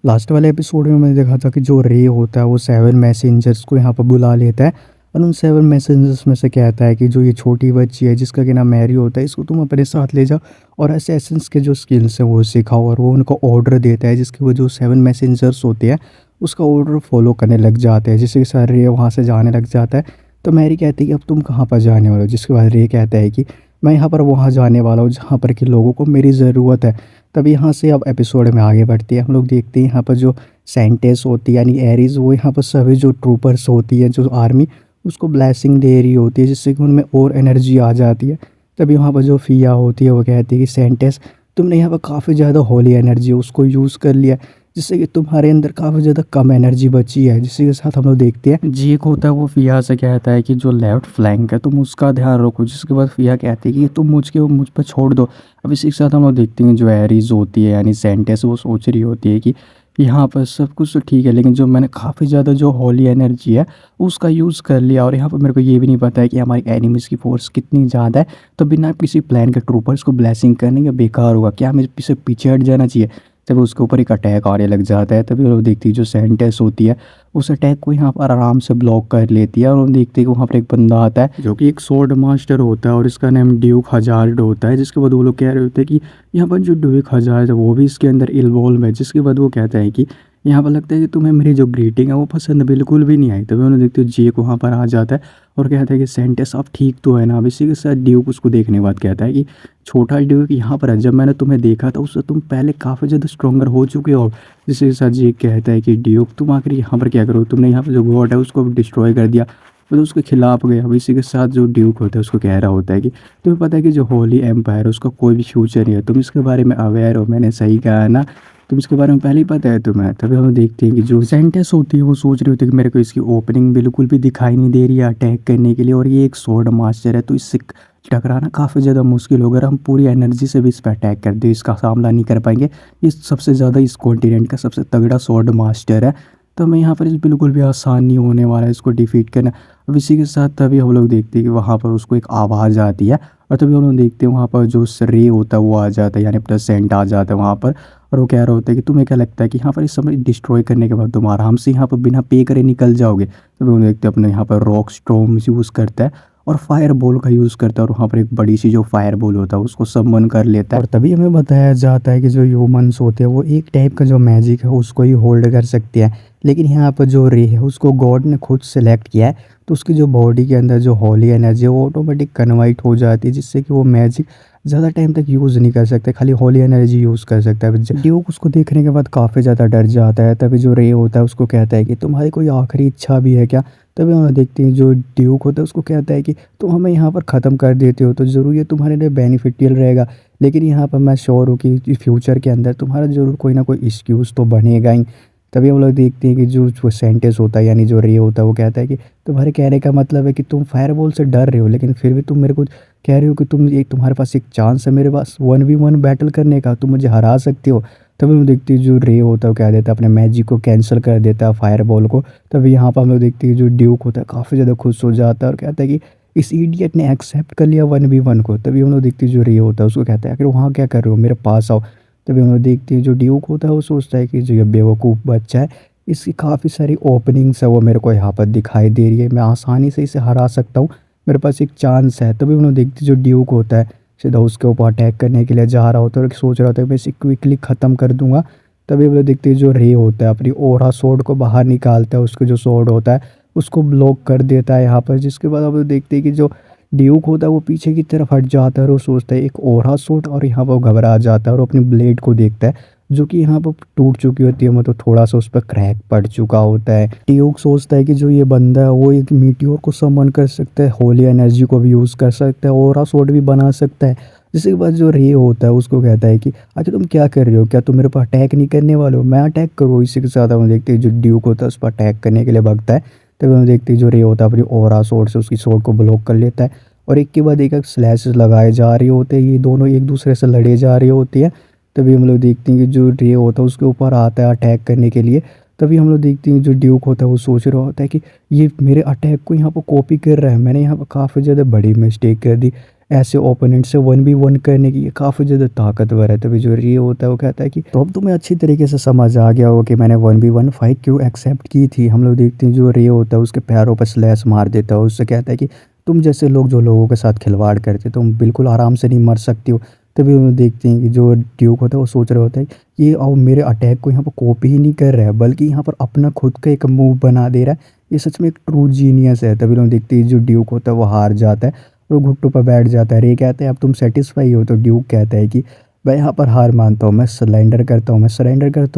Last वाले episode में मैंने देखा था कि जो रे होता है वो 7 मैसेंजर्स को यहाँ पर बुला लेता है और उन 7 मैसेंजर्स में से कहता है कि जो ये छोटी बच्ची है जिसका कि नाम मैरी होता है, इसको तुम अपने साथ ले जाओ और असैसिन्स के जो स्किल्स हैं वो सिखाओ। और वो उनको ऑर्डर देता है जिसकी वो जो 7 मैसेंजर्स होते हैं उसका ऑर्डर फॉलो करने लग जाते हैं, जिससे कि सर रे वहाँ से जाने लग जाता है। तो मैरी कहती है कि अब तुम कहाँ पर जाने वाले हो, जिसके बाद रे कहता है कि मैं यहाँ पर वहाँ जाने वाला हूँ जहाँ पर कि लोगों को मेरी ज़रूरत है। तब यहाँ से अब एपिसोड में आगे बढ़ती है, हम लोग देखते हैं यहाँ पर जो साइंटिस्ट होती है यानी एरीज, वो यहाँ पर सभी जो ट्रूपर्स होती है जो आर्मी उसको ब्लेसिंग दे रही होती है जिससे कि उनमें और एनर्जी आ जाती है। तभी वहाँ पर जो फिया होती है वो कहती है कि साइंटिस्ट तुमने यहाँ पर काफ़ी ज़्यादा होली एनर्जी है उसको यूज़ कर लिया जिससे कि तुम्हारे अंदर काफ़ी ज़्यादा कम एनर्जी बची है। जिसके साथ हम लोग देखते हैं जी एक होता है वो फिया से कहता है कि जो लेफ्ट फ्लैंक है तुम उसका ध्यान रखो, जिसके बाद फिया कहती है कि तुम मुझ पर छोड़ दो। अब इसी के साथ हम लोग देखते हैं जो एरीज होती है यानी सेंटेस वो सोच रही होती है कि यहाँ पर सब कुछ तो ठीक है लेकिन जो मैंने काफ़ी ज़्यादा जो होली एनर्जी है उसका यूज़ कर लिया और यहाँ पर मेरे को ये भी नहीं पता है कि हमारी एनिमीज़ की फोर्स कितनी ज़्यादा है, तो बिना किसी प्लान के ट्रूपर्स को ब्लेसिंग करने का बेकार होगा, क्या हमें पीछे हट जाना चाहिए। तभी उसके ऊपर एक अटैक आने लग जाता है। तभी वो लोग देखती है जो सेंटेस होती है उस अटैक को यहाँ पर आराम से ब्लॉक कर लेती है और हम देखते हैं कि वहाँ पर एक बंदा आता है जो कि एक स्वॉर्ड मास्टर होता है और इसका नाम ड्यूक हजार्ड होता है। जिसके बाद वो लोग कह रहे होते हैं कि यहाँ पर जो ड्यूक हजार्ड है वो भी इसके अंदर इन्वॉल्व है। जिसके बाद वो कहता है कि यहाँ पर लगता है कि तुम्हें मेरी जो ग्रीटिंग है वो पसंद बिल्कुल भी नहीं आई। तभी उन्होंने देखते हो जेक वहाँ पर आ जाता है और कहता है कि सेंटेस आप ठीक तो है ना। अब इसी के साथ ड्यूक उसको देखने के बाद कहता है कि छोटा ड्यूक यहाँ पर है, जब मैंने तुम्हें देखा था उससे तुम पहले काफ़ी ज़्यादा स्ट्रोंगर हो चुके हो। जिसके साथ जेक कहता है कि ड्यूक तुम आखिर यहाँ पर क्या करो, तुमने यहाँ पर जो गॉड है उसको डिस्ट्रॉय कर दिया, तो उसके खिलाफ गए। अब इसी के साथ जो ड्यूक होता है उसको कह रहा होता है कि तुम्हें पता है कि जो होली एम्पायर है उसका कोई भी फ्यूचर नहीं है, तुम इसके बारे में अवेयर हो, मैंने सही कहा है ना, तुम इसके बारे में पहले ही पता है तुम्हें। तभी हम देखते हैं कि जो साइंटिस्ट होती है वो सोच रही होती है कि मेरे को इसकी ओपनिंग बिल्कुल भी दिखाई नहीं दे रही है अटैक करने के लिए और ये एक स्वॉर्ड मास्टर है तो इससे टकराना काफ़ी ज़्यादा मुश्किल होगा। अगर हम पूरी एनर्जी से भी इस पर अटैक कर दे इसका सामना नहीं कर पाएंगे। ये सबसे ज़्यादा इस कॉन्टिनेंट का सबसे तगड़ा स्वॉर्ड मास्टर है, तो हमें यहाँ पर इस बिल्कुल भी आसान नहीं होने वाला है इसको डिफीट करना। अब इसी के साथ तभी हम लोग देखते हैं कि वहाँ पर उसको एक आवाज़ आती है और तभी हम लोग देखते हैं वहाँ पर जो रे होता है वो आ जाता है यानी प्रेजेंट आ जाता है वहाँ पर। और वो कह रहा होता है कि तुम्हें क्या लगता है कि यहाँ पर इस समय डिस्ट्रॉय करने के बाद तुम आराम से यहाँ पर बिना पे करे निकल जाओगे। तभी हम देखते हैं अपने यहाँ पर रॉक स्टॉर्म यूज़ करता है और फायर बॉल का यूज़ करता है और वहाँ पर एक बड़ी सी जो फायर बॉल होता है उसको समन कर लेता है। और तभी हमें बताया जाता है कि जो ह्यूमंस होते हैं वो एक टाइप का जो मैजिक है उसको ही होल्ड कर सकते हैं, लेकिन यहाँ पर जो रे है उसको गॉड ने खुद सेलेक्ट किया है तो उसकी जो बॉडी के अंदर जो होली एनर्जी है वो ऑटोमेटिक कन्वर्ट हो जाती है जिससे कि वो मैजिक ज़्यादा टाइम तक यूज़ नहीं कर सकते, खाली होली एनर्जी यूज़ कर सकता है। ड्यूक उसको देखने के बाद काफ़ी ज़्यादा डर जाता है। तभी जो रे होता है उसको कहता है कि तुम्हारी कोई आखिरी इच्छा भी है क्या। तभी हम देखते हैं जो ड्यूक होता है उसको कहता है कि तुम हमें यहाँ पर ख़त्म कर देते हो तो ज़रूर ये तुम्हारे लिए बेनिफिशियल रहेगा, लेकिन यहाँ पर मैं श्योर हूँ कि फ्यूचर के अंदर तुम्हारा ज़रूर कोई ना कोई एक्सक्यूज़ तो बनेगा ही। तभी हम लोग देखते हैं कि जो सेंटेंस होता है यानी जो रे होता है वो कहता है कि तुम्हारे कहने का मतलब है कि तुम फायरबॉल से डर रहे हो लेकिन फिर भी तुम मेरे को कह रहे हो कि तुम्हारे पास एक चांस है मेरे पास 1v1 बैटल करने का, तुम मुझे हरा सकते हो। तभी हम देखते हैं जो रे होता है वो कह देता है अपने मैजिक को कैंसिल कर देता है फायरबॉल को। तभी यहाँ पर हम लोग देखते हैं जो ड्यूक होता है काफ़ी ज़्यादा खुश हो जाता है और कहता है कि इस इडियट ने एक्सेप्ट कर लिया 1v1 को। तभी हम लोग देखते हैं जो रे होता है उसको कहता है आखिर वहाँ क्या कर रहे हो, मेरे पास आओ। तभी हम लोग देखते हैं जो ड्यूक होता है वो सोचता है कि जो ये बेवकूफ़ बच्चा है इसकी काफ़ी सारी ओपनिंग्स है वो मेरे को यहाँ पर दिखाई दे रही है, मैं आसानी से इसे हरा सकता हूँ, मेरे पास एक चांस है। तभी उन्होंने देखते जो ड्यूक होता है सीधा उसके ऊपर अटैक करने के लिए जा रहा होता है और सोच रहा होता है मैं इसे क्विकली ख़त्म कर दूंगा। तभी वो देखते हैं जो रे होता है अपनी ओरा सोर्ड को बाहर निकालता है, उसके जो सोर्ड होता है उसको ब्लॉक कर देता है यहाँ पर। जिसके बाद अब देखते हैं कि जो ड्यूक होता है वो पीछे की तरफ हट जाता है और वो सोचता है एक ओरा सोर्ड और यहाँ पर वो घबरा जाता है और अपनी ब्लेड को देखता है जो कि यहाँ पर टूट चुकी होती है, मतलब थोड़ा सा उस पर क्रैक पड़ चुका होता है। ड्यूक सोचता है कि जो ये बंदा है वो एक मीटियोर को समन कर सकता है, होली एनर्जी को भी यूज़ कर सकता है, ओरा सोर्ड भी बना सकता है। जिसके बाद जो रे होता है उसको कहता है कि अच्छा तुम क्या कर रहे हो, क्या तुम मेरे पर अटैक नहीं करने वाले हो, मैं अटैक करूँ। इसी के साथ हम देखते हैं जो ड्यूक होता है उस पर अटैक करने के लिए भागता है। तभी हम देखते हैं जो रे होता है अपनी ओरा सोर्ड से उसकी सोर्ड को ब्लॉक कर लेता है और एक के बाद एक स्लैशेस लगाए जा रहे होते हैं, ये दोनों एक दूसरे से लड़े जा रहे होते हैं। तभी हम लोग देखते हैं कि जो रे होता है उसके ऊपर आता है अटैक करने के लिए। तभी हम लोग देखते हैं जो ड्यूक होता है वो सोच रहा होता है कि ये मेरे अटैक को यहाँ पर कॉपी कर रहा है, मैंने यहाँ पर काफ़ी ज़्यादा बड़ी मिस्टेक कर दी, ऐसे ओपोनेंट से 1v1 करने की ये काफ़ी ज़्यादा ताकतवर है। तभी जो रे होता है वो कहता है कि तो अब तुम्हें अच्छी तरीके से समझ आ गया होगा कि मैंने 1v1 फाइट क्यों एक्सेप्ट की थी। हम लोग देखते हैं जो रे होता है उसके पैरों पर स्लैश मार देता है, उससे कहता है कि तुम जैसे लोग जो लोगों के साथ खिलवाड़ करते तुम बिल्कुल आराम से नहीं मर सकती हो। तभी हम लोग देखते हैं कि जो ड्यूक होता है वो सोच रहा होता है कि ये अब मेरे अटैक को यहाँ पर कॉपी ही नहीं कर रहा है बल्कि यहाँ पर अपना खुद का एक मूव बना दे रहा है। ये सच में एक ट्रू जीनियस है। तभी लोग देखते हैं जो ड्यूक होता है वो हार जाता है और वो घुटनों पर बैठ जाता है। रे कहते हैं अब तुम सेटिस्फाई हो, तो ड्यूक कहता है कि मैं यहाँ पर हार मानता हूँ, मैं सरेंडर करता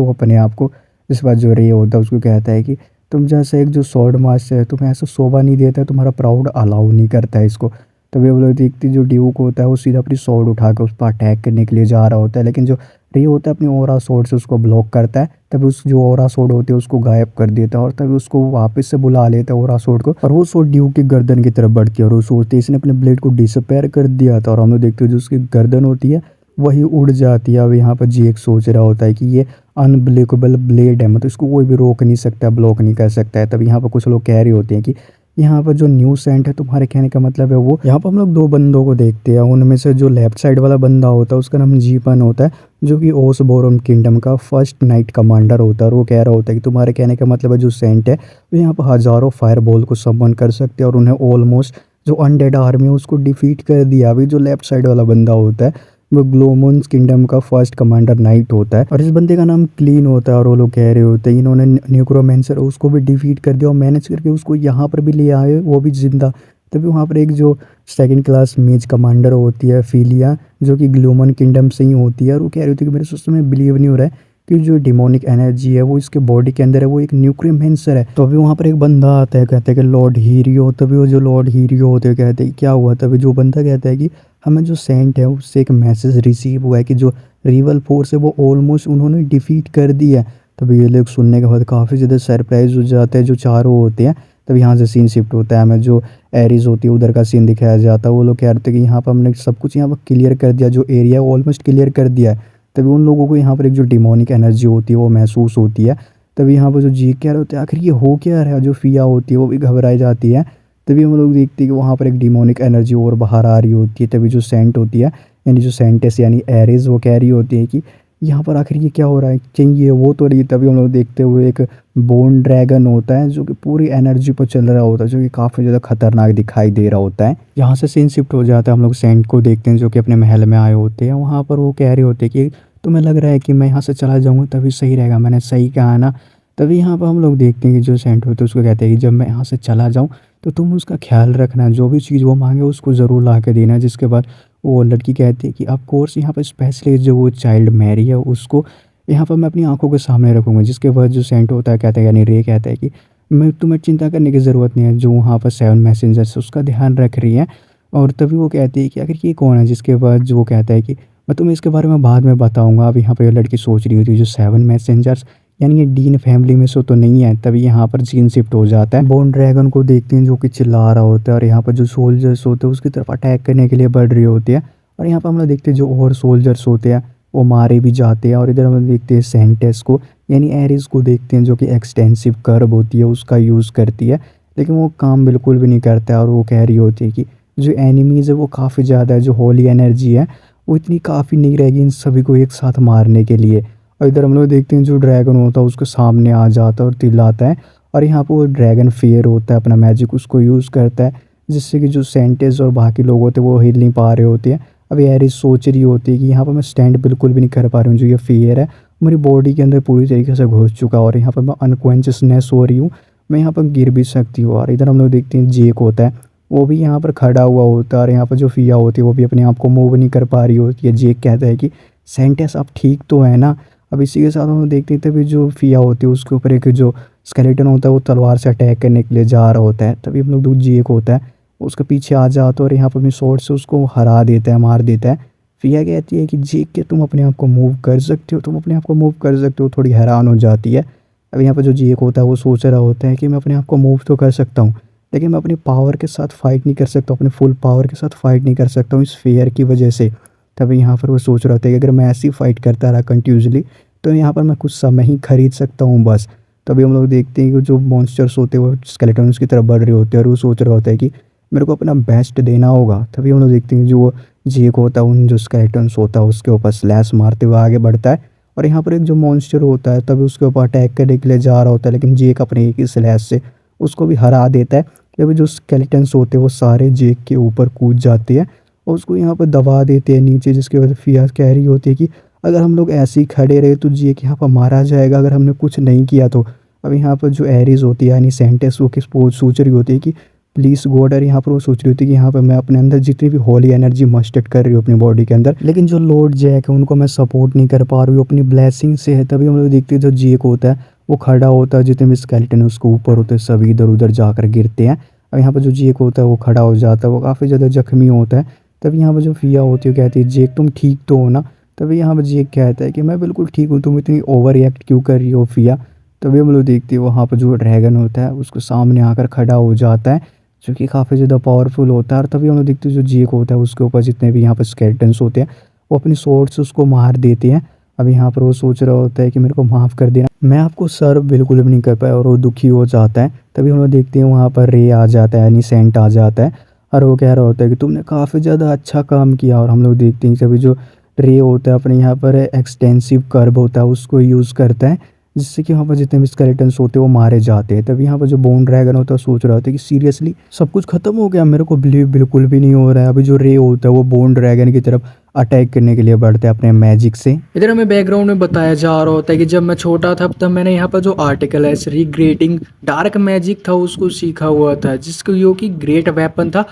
हूँ अपने आप को। इस बार जो रे होता है उसको कहता है कि तुम जैसा एक जो स्वॉर्ड मास्टर है तुम्हें ऐसा शोभा नहीं देता है, तुम्हारा प्राउड अलाउ नहीं करता है इसको। तभी हम लोग देखते हैं जो ड्यूक होता है वो सीधा अपनी स्वॉर्ड उठा कर उस पर अटैक करने के लिए जा रहा होता है, लेकिन जो रे होता है अपनी ओरा स्वॉर्ड से उसको ब्लॉक करता है। तभी उस जो ओरा स्वॉर्ड होती है उसको गायब कर देता है और तभी उसको वापस से बुला लेता है ओरा स्वॉर्ड को, और वो स्वॉर्ड ड्यूक की गर्दन की तरफ बढ़ती है और वो सोचते हैं इसने अपने ब्लेड को डिसअपेयर कर दिया था। और हम लोग देखते हैं जो उसकी गर्दन होती है वही उड़ जाती है। अब यहाँ पर जेक सोच रहा होता है कि ये अनब्रेकेबल ब्लेड है, मतलब इसको कोई भी रोक नहीं सकता, ब्लॉक नहीं कर सकता है। तब यहाँ पर कुछ लोग कह रहे होते हैं कि यहाँ पर जो न्यू सेंट है तुम्हारे कहने का मतलब है वो। यहाँ पर हम लोग दो बंदों को देखते हैं, उनमें से जो लेफ्ट साइड वाला बंदा होता है उसका नाम जीपन होता है, जो कि ओसबोरन किंगडम का फर्स्ट नाइट कमांडर होता है। और वो कह रहा होता है कि तुम्हारे कहने का मतलब है जो सेंट है वो यहाँ पर हज़ारों फायर बॉल को समन कर सकते हैं और उन्हें ऑलमोस्ट जो अनडेड आर्मी है उसको डिफीट कर दिया। अभी जो लेफ्ट साइड वाला बंदा होता है वो ग्लोमोन्स किंगडम का फर्स्ट कमांडर नाइट होता है और इस बंदे का नाम क्लीन होता है। और वो लोग कह रहे होते हैं इन्होंने न्यूक्रोमेंसर उसको भी डिफीट कर दिया और मैनेज करके उसको यहाँ पर भी ले आए, वो भी जिंदा। तभी वहाँ पर एक जो सेकंड क्लास मेज कमांडर होती है फिलिया, जो कि ग्लोमन किंगडम से ही होती है, और वो कह रही होती है कि मेरे सिस्टम में बिलीव नहीं हो रहा है कि जो डिमोनिक एनर्जी है वो इसके बॉडी के अंदर है, वो एक न्यूक्रोमेंसर है। तो अभी वहाँ पर एक बंदा आता है, कहते हैं कि लॉर्ड हीरियो। तभी वो जो लॉर्ड हीरियो होते हैं कहते हैं क्या हुआ। तभी जो बंदा कहता है कि हमें जो सेंट है उससे एक मैसेज रिसीव हुआ है कि जो रिवल फोर्स है वो ऑलमोस्ट उन्होंने डिफीट कर दिया है। तभी ये लोग सुनने के बाद काफ़ी ज़्यादा सरप्राइज हो जाते हैं जो चारों होते हैं। तब यहाँ से सीन शिफ्ट होता है, हमें जो एरिस होती है उधर का सीन दिखाया जाता है। वो लोग कह रहे थे कि यहाँ पर हमने सब कुछ यहाँ पर क्लियर कर दिया, जो एरिया है ऑलमोस्ट क्लियर कर दिया है। तभी उन लोगों को यहाँ पर एक जो डिमोनिक एनर्जी होती है वो महसूस होती है। तभी यहाँ पर जो जी कह रहे होते हैं आखिर ये हो क्या रहा है, जो फिया होती है वो भी घबराई जाती है। तभी हम लोग देखते हैं कि वहाँ पर एक डिमोनिक एनर्जी और बाहर आ रही होती है। तभी जो सेंट होती है यानी जो सेंटेस यानी एरिस वो कह रही होती है कि यहाँ पर आखिर ये क्या हो रहा है, कहीं ये वो तो नहीं। तभी हम लोग देखते हुए एक बोन ड्रैगन होता है जो कि पूरी एनर्जी पर चल रहा होता है, जो कि काफ़ी ज़्यादा खतरनाक दिखाई दे रहा होता है। यहाँ से सीन शिफ्ट हो जाता है, हम लोग सेंट को देखते हैं जो कि अपने महल में आए होते हैं। वहाँ पर वो कह रहे होते हैं कि तुम्हें लग रहा है कि मैं यहाँ से चला जाऊँगा तभी सही रहेगा, मैंने सही कहा ना। तभी यहाँ पर हम लोग देखते हैं कि जो सेंट होते हैं उसको कहते हैं कि जब मैं यहाँ से चला जाऊँ तो तुम उसका ख्याल रखना, जो भी चीज़ वो मांगे उसको ज़रूर ला के देना। जिसके बाद वो लड़की कहती है कि ऑफ कोर्स यहाँ पर स्पेशली जो वो चाइल्ड मैरी है उसको यहाँ पर मैं अपनी आंखों के सामने रखूँगा। जिसके बाद जो सेंट होता है कहता है यानी रे कहता है कि मैं तुम्हें चिंता करने की ज़रूरत नहीं है, जो वहाँ पर 7 मैसेंजर्स उसका ध्यान रख रही है। और तभी वो कहती है कि आखिर ये कौन है। जिसके बाद जो वो कहता है कि मैं तुम्हें इसके बारे में बाद में बताऊँगा। अब यहाँ पर लड़की सोच रही होती है जो 7 मैसेंजर्स यानी ये डीन फैमिली में से तो नहीं है। तभी यहाँ पर सीन शिफ्ट हो जाता है, बोन ड्रैगन को देखते हैं जो कि चिल्ला रहा होता है और यहाँ पर जो सोल्जर्स होते हैं उसकी तरफ अटैक करने के लिए बढ़ रही होती है। और यहाँ पर हम लोग देखते हैं जो और सोल्जर्स होते हैं वो मारे भी जाते हैं। और इधर हम लोग देखते हैं सेंटेस को यानी एरिस को देखते हैं जो कि एक्सटेंसिव कर्व होती है उसका यूज़ करती है, लेकिन वो काम बिल्कुल भी नहीं करता है। और वो कह रही होती है कि जो एनिमीज़ है वो काफ़ी ज़्यादा है, जो होली एनर्जी है वो इतनी काफ़ी नहीं रहेगी इन सभी को एक साथ मारने के लिए। और इधर हम लोग देखते हैं जो ड्रैगन होता है उसके सामने आ जाता है और चिल्लाता है। और यहाँ पर वो ड्रैगन फेयर होता है, अपना मैजिक उसको यूज़ करता है, जिससे कि जो सेंटेस और बाकी लोग होते हैं वो हिल नहीं पा रहे होते हैं। अब एरिस सोच रही होती है कि यहाँ पर मैं स्टैंड बिल्कुल भी नहीं कर पा रही हूँ, जो ये फेयर है मेरी बॉडी के अंदर पूरी तरीके से घुस चुका और यहाँ पर मैं अनकॉन्शियसनेस हो रही हूँ, मैं यहाँ पर गिर भी सकती हूँ। और इधर हम लोग देखते हैं जेक होता है वो भी यहाँ पर खड़ा हुआ होता है और यहाँ पर जो फिया होती है वो भी अपने आप को मूव नहीं कर पा रही होती है। जेक कहता है कि सेंटेस आप ठीक तो है ना। अब इसी के साथ हम लोग देखते हैं तभी जो फिया होती है उसके ऊपर एक जो स्केलेटन होता है वो तलवार से अटैक करने के लिए जा रहा होता है। तभी हम लोग दूध जेक होता है उसके पीछे आ जाता है और यहाँ पर अपनी स्वॉर्ड से उसको हरा देता है, मार देता है। फिया कहती है कि जेक के तुम अपने आप को मूव कर सकते हो, तुम अपने आप को मूव कर सकते हो। थोड़ी हैरान हो जाती है। अब यहाँ पर जो जेक होता है वो सोच रहा होता है कि मैं अपने आप को मूव तो कर सकता हूँ, लेकिन मैं अपनी पावर के साथ फाइट नहीं कर सकता, अपने फुल पावर के साथ फाइट नहीं कर सकता हूँ इस फेयर की वजह से। तभी यहाँ पर वो सोच रहा होता है कि अगर मैं ऐसी फाइट करता रहा कंटिन्यूसली तो यहाँ पर मैं कुछ समय ही खरीद सकता हूँ बस। तभी हम लोग देखते हैं कि जो मॉन्स्टर्स होते हैं वो स्केलेटन्स की तरफ बढ़ रहे होते हैं और वो सोच रहा होता है कि मेरे को अपना बेस्ट देना होगा। तभी हम लोग देखते हैं जो जेक होता है उन जो स्केलेटन्स होता है उसके ऊपर स्लैश मारते हुए आगे बढ़ता है, और यहाँ पर एक जो मॉन्स्टर होता है तभी उसके ऊपर अटैक करने के लिए जा रहा होता है, लेकिन जेक अपने एक ही स्लैश से उसको भी हरा देता है। तभी जो स्केलेटन्स होते हैं वो सारे जेक के ऊपर कूद जाते हैं और उसको यहाँ पर दबा देते हैं नीचे, जिसकी वजह से फिया कह रही होती है कि अगर हम लोग ऐसे ही खड़े रहे तो जेक यहाँ पर मारा जाएगा अगर हमने कुछ नहीं किया तो। अब यहाँ पर जो एरीज होती है यानी सेंटेस वो किस सोच रही होती है कि प्लीज़ गॉड, और यहाँ पर वो सोच रही होती है कि यहाँ पर मैं अपने अंदर जितनी भी होली एनर्जी मस्टर्ड कर रही हूँ अपनी बॉडी के अंदर, लेकिन जो लॉर्ड जैक है उनको मैं सपोर्ट नहीं कर पा रही हूँ अपनी ब्लेसिंग से है। तभी हम लोग देखते हैं जो जेक होता है वो खड़ा होता है, जितने भी स्केलेटन है उसके ऊपर होते हैं सभी इधर उधर जाकर गिरते हैं। अब यहाँ पर जो जेक होता है वो खड़ा हो जाता है, वो काफ़ी ज़्यादा जख्मी होता है। तभी यहाँ पर जो फिया होती है कहती है जेक तुम ठीक तो हो ना। तभी यहाँ पर जेक कहता है कि मैं बिल्कुल ठीक हूँ, तुम इतनी ओवर रिएक्ट क्यों कर रही हो फिया। तभी हम लोग देखते हैं वहाँ पर जो ड्रैगन होता है उसको सामने आकर खड़ा हो जाता है, जो कि काफ़ी ज़्यादा पावरफुल होता है। और तभी हम लोग देखते हैं जो जेक होता है उसके ऊपर जितने भी यहाँ पर स्केलेटन्स होते हैं वो अपनी स्वॉर्ड से उसको मार देते हैं। अब यहाँ पर वो सोच रहा होता है कि मेरे को माफ़ कर देना, मैं आपको सर्व बिल्कुल भी नहीं कर पाया, और वो दुखी हो जाता है। तभी हम लोग देखते हैं वहाँ पर रे आ जाता है यानी सेंट आ जाता है, और वो कह रहा होता है कि तुमने काफ़ी ज़्यादा अच्छा काम किया। और हम लोग देखते हैं तभी जो रे होता है अपने यहाँ पर एक्सटेंसिव कर्व होता है उसको यूज़ करता है, जिससे कि वहाँ पर जितने भी स्केलेटन्स होते हैं वो मारे जाते हैं। तभी यहाँ पर जो बोन ड्रैगन होता है सोच रहा होता है कि सीरियसली सब कुछ खत्म हो गया, मेरे को बिलीव बिल्कुल भी नहीं हो रहा है। अभी जो रे होता है वो बोन ड्रैगन की तरफ अटैक करने के लिए बढ़ता है अपने मैजिक से। इधर हमें बैकग्राउंड में बताया जा रहा होता है कि जब मैं छोटा था तब मैंने यहाँ पर जो आर्टिकल है रिग्रेटिंग डार्क मैजिक था उसको सीखा हुआ था, जिसको यो कि ग्रेट वेपन था